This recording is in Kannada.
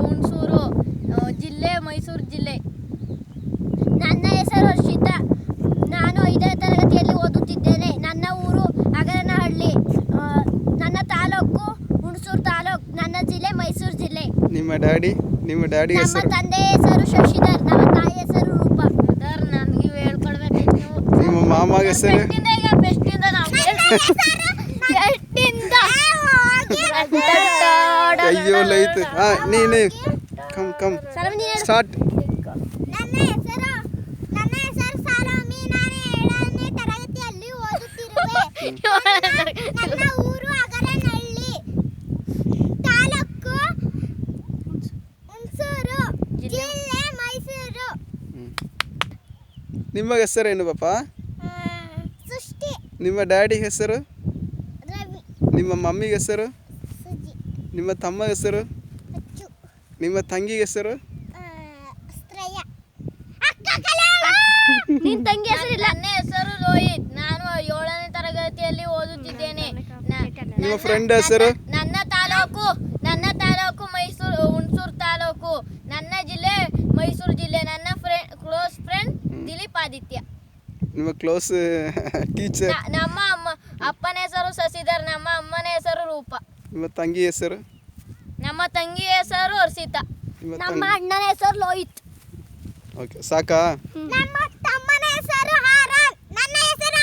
ಹುಣಸೂರು ಜಿಲ್ಲೆ, ಮೈಸೂರು ಜಿಲ್ಲೆ. ನನ್ನ ಹೆಸರು ಹರ್ಷಿತಾ. ನಾನು 5ನೇ ತರಗತಿಯಲ್ಲಿ ಓದುತ್ತಿದ್ದೇನೆ. ನನ್ನ ಊರು ಅಗರನಹಳ್ಳಿ. ನನ್ನ ತಾಲೂಕು ಹುಣಸೂರು ತಾಲೂಕು. ನನ್ನ ಜಿಲ್ಲೆ ಮೈಸೂರು ಜಿಲ್ಲೆ. ನಿಮ್ಮ ಡ್ಯಾಡಿ ನಮ್ಮ ಹೆಸರು? ತಂದೆಯ ಹೆಸರು ಶಶಿಧರ್. ನಮ್ಮ ತಾಯಿ ಹೆಸರು ರೂಪ. ನನಗೆ ಹೇಳ್ಕೊಡ್ಬೇಕು. ನಿಮ್ಮ ಮಾಮಗ ಹೆಸರು? ಅಯ್ಯೋ ಲೈತ್. ನೀನು ಕಮ್ ಸ್ಟಾರ್ಟ್. ನನ್ನ ಹೆಸರು ಸಾಲೋಮಿ. ನಾನು 7ನೇ ತರಗತಿಯಲ್ಲಿ ಓದುತ್ತಿರುವೆ. ನನ್ನ ಊರು ಅಗರನಹಳ್ಳಿ, ತಾಲೂಕು ಹುಣಸೂರು, ಜಿಲ್ಲೆ ಮೈಸೂರು. ನಿಮ್ಮ ಹೆಸರೇನು ಪಾಪ? ಸೃಷ್ಟಿ. ನಿಮ್ಮ ಡ್ಯಾಡಿ ಹೆಸರು? ರವಿ. ನಿಮ್ಮ ಮಮ್ಮಿಗೆ ಹೆಸರು? ಸುಜಿ. ನಿಮ್ಮ ತಮ್ಮ ಹೆಸರು? ಅಚ್ಚು. ನಿಮ್ಮ ತಂಗಿ ಹೆಸರು? ಸ್ತ್ರೇಯ. ನಿನ್ನ ತಂಗಿ ಹೆಸರಿಲ್ಲ? ನನ್ನ ಹೆಸರು ರೋಹಿತ್. ನಾನು 7ನೇ ತರಗತಿಯಲ್ಲಿ ಓದುತ್ತಿದ್ದೇನೆ. ನಿಮ್ಮ ಫ್ರೆಂಡ್ ಹೆಸರು? ನನ್ನ ತಾಲೂಕು ಮೈಸೂರು, ಹುಣಸೂರು ತಾಲೂಕು. ನನ್ನ ಜಿಲ್ಲೆ ಮೈಸೂರು ಜಿಲ್ಲೆ. ನನ್ನ ಕ್ಲೋಸ್ ಫ್ರೆಂಡ್ ದಿಲೀಪ್ ಆದಿತ್ಯ. ನಿಮ್ಮ ಕ್ಲೋಸ್ ಟೀಚರ್? ನಮ್ಮ ಅಪ್ಪನ ಹೆಸರು ಶಶಿಧರ್. ನಮ್ಮ ಅಮ್ಮನ ಹೆಸರು ರೂಪ. ನಿಮ್ಮ ತಂಗಿ ಹೆಸರು? ನಮ್ಮ ತಂಗಿ ಹೆಸರು ಹರ್ಷಿತಾ. ನಮ್ಮ ಅಣ್ಣನ ಹೆಸರು ಲೋಹಿತ್. ಓಕೆ ಸಾಕಾ? ನಮ್ಮ ತಮ್ಮನ ಹೆಸರು ಹಾರನ್. ನನ್ನ ಹೆಸರು